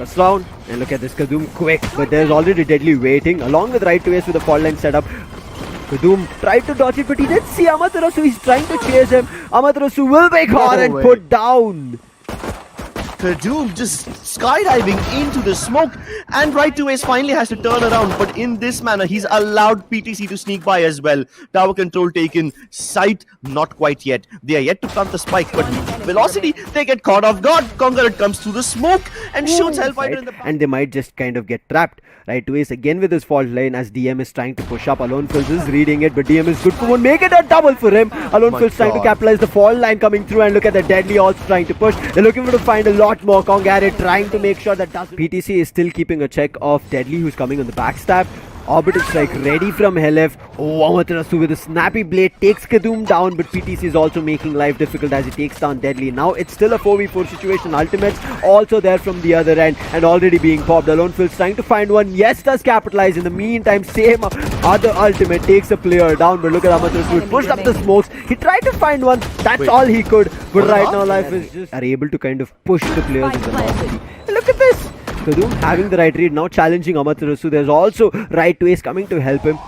First round, and look at this Kadum quick, but there's already Deadly waiting along with right to ace with the fault line setup. Kadum tried to dodge it, but he didn't see Amaterasu. He's trying to chase him. Amaterasu will be caught and put down. Kadum just skydiving into the smoke, and right to ace finally has to turn around, but in this manner he's allowed PTC to sneak by as well. Tower control taken, sight not quite yet. They are yet to plant the spike, but velocity, they get caught off guard. Conqueror comes through the smoke and shoots Hellfighter in the back. And they might just kind of get trapped. Right to ace again with his fault line as DM is trying to push up. Alone Fills is reading it, but DM is good for one. Make it a double for him. Alone Fills trying to capitalize the fault line coming through, and look at the Deadly also trying to push. They're looking for to find a lot more. Congarate trying to make sure that doesn't. PTC is still keeping a check of Deadly, who's coming on the backstab. Orbital strike ready from Helef. Oh, Amaterasu with a snappy blade takes Kadum down, but PTC is also making life difficult as he takes down Deadly. Now it's still a 4v4 situation. Ultimates also there from the other end and already being popped. Alone Phil's trying to find one. Yes, does capitalize. In the meantime, same other ultimate takes a player down, but look at Amaterasu. He pushed up the smokes. He tried to find one. That's all he could. But right now, life is just are able to kind of push the players in the velocity. Look at this. Kadum having the right read, now challenging Amaterasu. There's also right to ace coming to help him.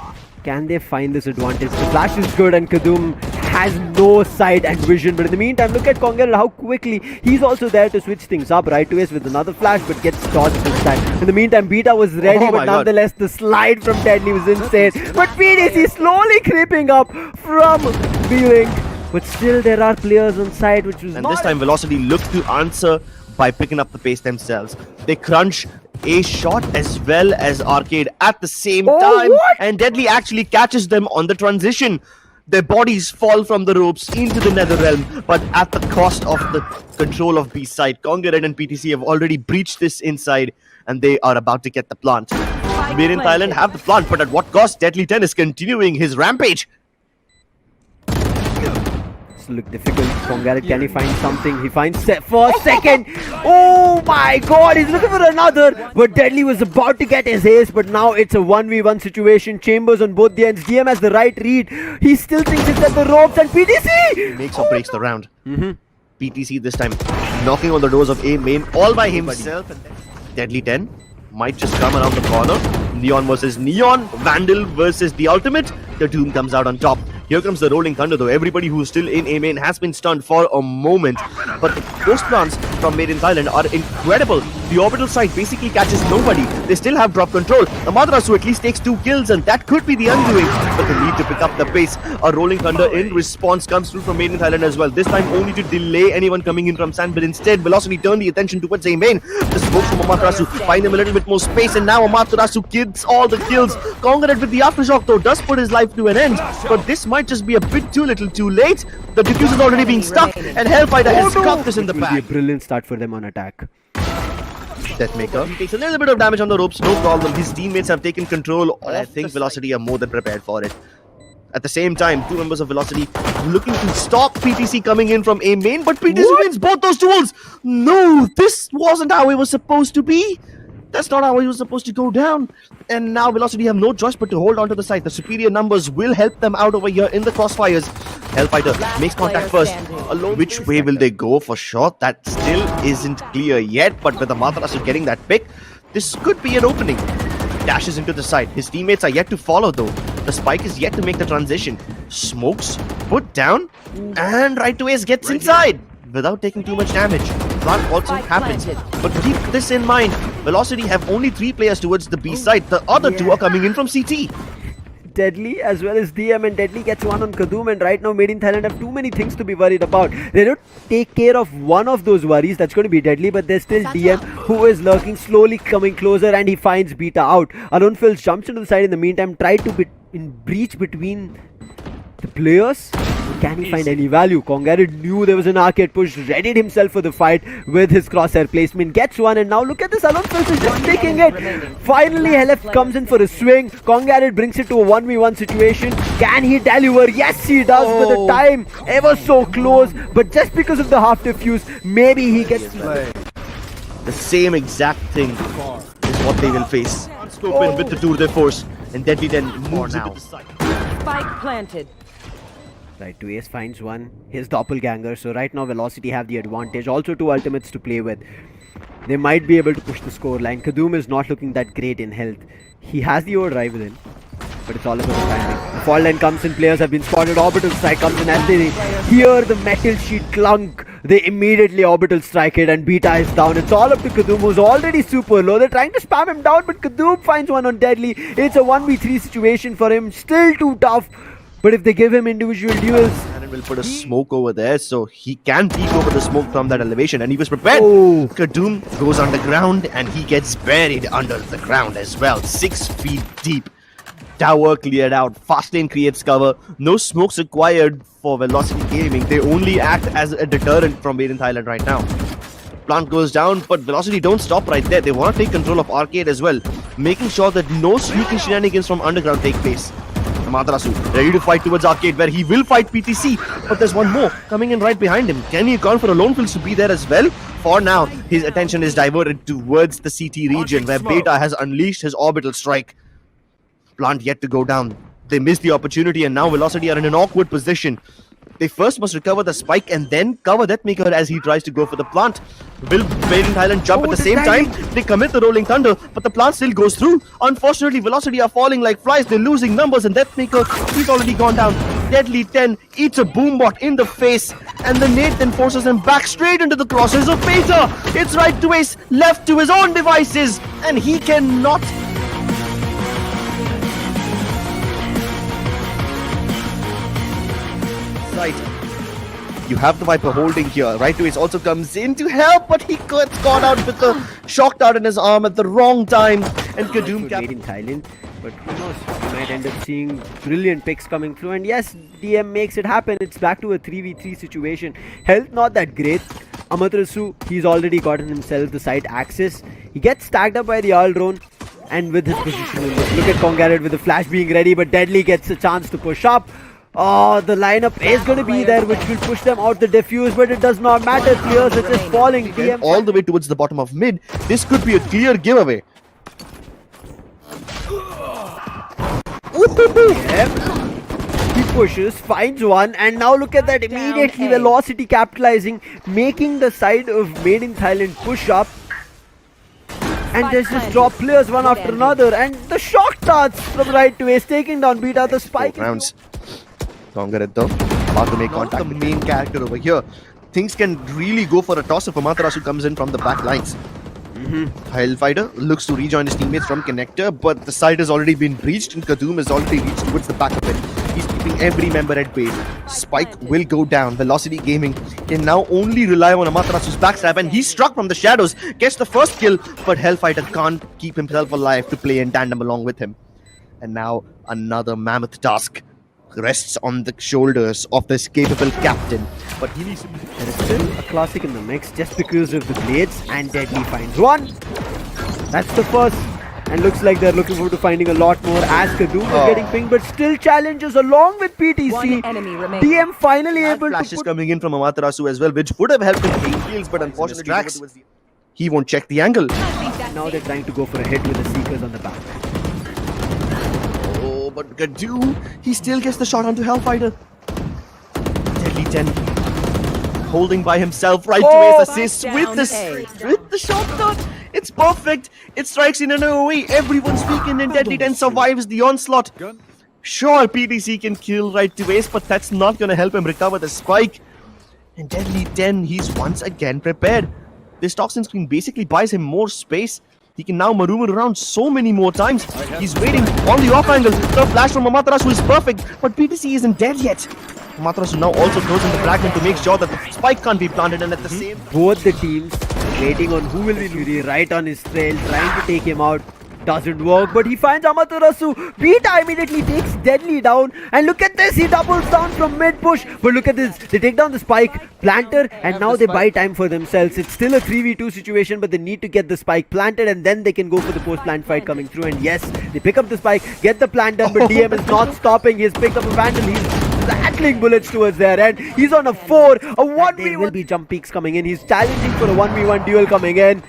Can they find this advantage? The flash is good and Kadum has no sight and vision. But in the meantime, look at Congarate, how quickly he's also there to switch things up. Right to ace with another flash, but gets dodged this time. In the meantime, Beta was ready, but nonetheless, the slide from Deadly was insane. But PDC slowly creeping up from B-Link. But still, there are players on side, which was and this time, Velocity looked to answer by picking up the pace themselves. They crunch a shot as well as Arcade at the same time, and Deadly actually catches them on the transition. Their bodies fall from the ropes into the nether realm, but at the cost of the control of B side. Congarate and PTC have already breached this inside, and they are about to get the plant. Made in Thailand have the plant, but at what cost? Deadly 10 is continuing his rampage. Look difficult. Congarate, can he find something? He finds first, second. Oh my god, he's looking for another. But Deadly was about to get his ace, but now it's a 1v1 situation. Chambers on both the ends. DM has the right read. He still thinks it's at the ropes, and PTC makes or breaks the round. PTC this time knocking on the doors of A main all by himself. Deadly 10 might just come around the corner. Neon versus Neon. Vandal versus the ultimate. The Doom comes out on top. Here comes the rolling thunder though. Everybody who's still in A main has been stunned for a moment. But the ghost plants from Made in Thailand are incredible. The orbital side basically catches nobody. They still have drop control. Amaterasu at least takes 2 kills, and that could be the undoing. But they need to pick up the pace. A rolling thunder in response comes through from Made in Thailand as well. This time only to delay anyone coming in from Sand, but instead Velocity turned the attention towards A main. The smokes from Amaterasu find him a little bit more space, and now Amaterasu gets all the kills. Congarate with the aftershock though does put his life to an end, but this might just be a bit too little too late. The diffuse is already being stuck, and Hellfighter has got this in the bag. It will be a brilliant start for them on attack. Deathmaker takes a little bit of damage on the ropes, no problem. His teammates have taken control. I think Velocity are more than prepared for it. At the same time, 2 members of Velocity looking to stop PTC coming in from A main, but PTC wins both those duels. No, this wasn't how it was supposed to be. That's not how it was supposed to go down. And now Velocity have no choice but to hold on to the side. The superior numbers will help them out over here in the crossfires. Hellfighter makes contact first. Which way will they go for sure? That still isn't clear yet. But with Amaterasu getting that pick, this could be an opening. Dashes into the side. His teammates are yet to follow though. The spike is yet to make the transition. Smokes, put down, and right to ace gets inside without taking too much damage. Plant also happens, but keep this in mind. Velocity have only 3 players towards the B side. The other 2 are coming in from CT. Deadly as well as DM, and Deadly gets one on Kadum, and right now Made in Thailand have too many things to be worried about. They don't take care of one of those worries, that's going to be Deadly, but there's still DM who is lurking, slowly coming closer, and he finds Beta out. Alone Phil jumps into the side in the meantime, tried to be in breach between the players. Can he find any value? Congarate knew there was an arcade push, readied himself for the fight with his crosshair placement, gets one, and now look at this, Alone Phil is just taking it. Finally, Helef comes in for a swing. Congarate brings it to a 1v1 situation. Can he deliver? Yes, he does, but the time ever so close, but just because of the half diffuse, maybe he gets the same exact thing is what they will face. Open with the tour de force, and Deadly then moves into the side. Spike planted. Right to ace finds one, his doppelganger. So right now Velocity have the advantage. Also 2 ultimates to play with. they might be able to push the score line. Kadoom is not looking that great in health. He has the overdrive within, but it's all about the timing. The fall line comes in, players have been spotted, orbital strike comes in, as they hear the metal sheet clunk, they immediately orbital strike it and Beta is down. It's all up to Kadoom, who's already super low. They're trying to spam him down, but Kadoom finds one on Deadly. It's a 1v3 situation for him, still too tough. But if they give him individual duels, and will put a smoke over there, so he can peek over the smoke from that elevation, and he was prepared. Oh. Kadoom goes underground, and he gets buried under the ground as well, 6 feet deep. Tower cleared out, fast lane creates cover, no smokes required for Velocity Gaming. They only act as a deterrent from Made in Thailand right now. Plant goes down, but Velocity don't stop right there. They want to take control of Arcade as well, making sure that no sneaking shenanigans from underground take place. Amaterasu ready to fight towards Arcade, where he will fight PTC, but there's one more coming in right behind him. Can he account for a lone fills to be there as well? For now, his attention is diverted towards the CT region, where Beta has unleashed his orbital strike. Plant yet to go down. They missed the opportunity, and now Velocity are in an awkward position. They first must recover the spike and then cover Deathmaker as he tries to go for the plant. Will Made in Thailand jump at the same time? They commit the Rolling Thunder, but the plant still goes through. Unfortunately, Velocity are falling like flies. They're losing numbers, and Deathmaker, he's already gone down. Deadly 10 eats a boombot in the face, and the nade then forces him back straight into the crosses of Beta. It's right to ace, left to his own devices, and he cannot. Right. You have the Viper holding here. Right to ace also comes in to help, but he gets caught out with the shock dart in his arm at the wrong time. And Kadoom Made in Thailand, but who knows, we might end up seeing brilliant picks coming through. And yes, DM makes it happen. It's back to a 3v3 situation. Health not that great. Amaterasu, he's already gotten himself the side access. He gets stacked up by the All Drone, and with his position, look at Congarret with the flash being ready, but Deadly gets a chance to push up. Oh, the lineup is going to be there, which will push them out the defuse, but it does not matter. Players are just falling. DM all the way towards the bottom of mid. This could be a clear giveaway. Yep. He pushes, finds one, and now look at that, immediately Velocity capitalizing, making the side of Made in Thailand push up. And there's just drop players one after another, and the shock darts from right to ace, taking down Beta, the spike. Rounds. Congarret though, about to make contact. The main character over here. Things can really go for a toss if Amaterasu comes in from the back lines. Hellfighter looks to rejoin his teammates from Connector, but the side has already been breached and Kadoom has already reached towards the back of it. He's keeping every member at bay. Spike will go down. Velocity Gaming can now only rely on Amaterasu's backstab, and he's struck from the shadows. Gets the first kill, but Hellfighter can't keep himself alive to play in tandem along with him. And now another mammoth task rests on the shoulders of this capable captain. But he needs to be... There is still a classic in the mix just because of the blades, and Deadly finds one. That's the first. And looks like they're looking forward to finding a lot more as Kadoom is getting pinged, but still challenges along with PTC. DM finally able to flashes coming in from Amaterasu as well, which would have helped him gain kills, but unfortunately he won't check the angle. Now they're trying to go for a hit with the Seekers on the back. Oh, but Kadoom, he still gets the shot onto Hellfighter. Deadly 10. Holding by himself, right to ace assist with the shot dart. It's perfect. It strikes in an AoE. Everyone's weakened and Deadly 10 survives the onslaught. Sure, PTC can kill right to ace, but that's not going to help him recover the spike. And Deadly 10, he's once again prepared. This toxin screen basically buys him more space. He can now maroon around so many more times. He's waiting on the off angle. The flash from Amaterasu is perfect, but PTC isn't dead yet. Amaterasu now also throws in the fragment to make sure that the spike can't be planted, and at the same time, both the teams waiting on who will be Fury right on his trail, trying to take him out. Doesn't work, but he finds Amaterasu. Beta immediately takes Deadly down, and look at this, he doubles down from mid push. But look at this, they take down the spike planter, and now they buy time for themselves. It's still a 3v2 situation, but they need to get the spike planted, and then they can go for the post plant fight coming through. And yes, they pick up the spike, get the plant done, but DM is not stopping. He's picked up a Vandal, he's rattling bullets towards their end. He's on a 4, a 1v1. There will be jump peaks coming in. He's challenging for a 1v1 duel coming in.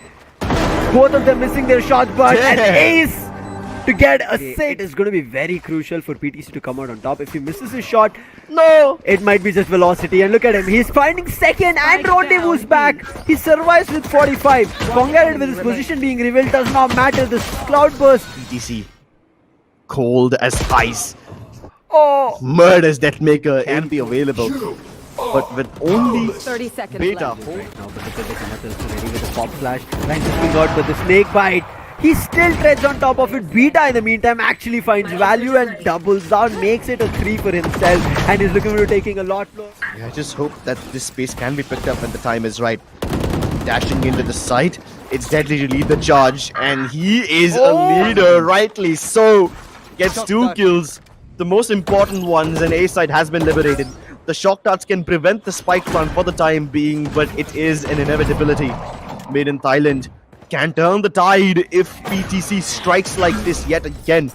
Both of them missing their shots, but an ace to get a 6. It is going to be very crucial for PTC to come out on top. If he misses his shot, no, it might be just velocity. And look at him, he's finding second and Rendezvous back. He survives with 45. Congarad with his position being revealed does not matter. The cloudburst. PTC, cold as ice. Oh, Murders Deathmaker can be available. But with only 30 seconds Beta. left. right now, but look at the Kanath is ready with the pop flash. Ryan looking out with the snake bite. He still treads on top of it. Beta in the meantime actually finds value and doubles down, makes it a 3 for himself, and is looking to taking a lot more. I just hope that this space can be picked up when the time is right. Dashing into the site, it's deadly to lead the charge, and he is a leader, rightly so. Gets 2 kills, the most important ones, and A side has been liberated. The shock darts can prevent the spike run for the time being, but it is an inevitability. Made in Thailand can turn the tide if PTC strikes like this yet again.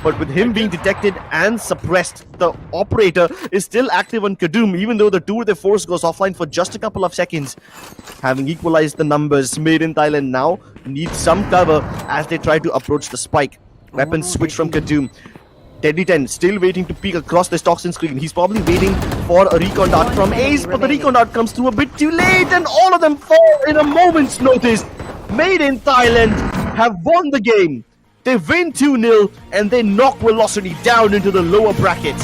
But with him being detected and suppressed, the operator is still active on Kadum, even though the tour de force goes offline for just a couple of seconds. Having equalized the numbers, Made in Thailand now needs some cover as they try to approach the spike. Weapons switch from Kadum. Deadly 10 still waiting to peek across this toxin screen. He's probably waiting for a recon dart from Ace, but the recon dart comes through a bit too late, and all of them fall in a moment's notice. Made in Thailand have won the game. They win 2-0 and they knock Velocity down into the lower bracket.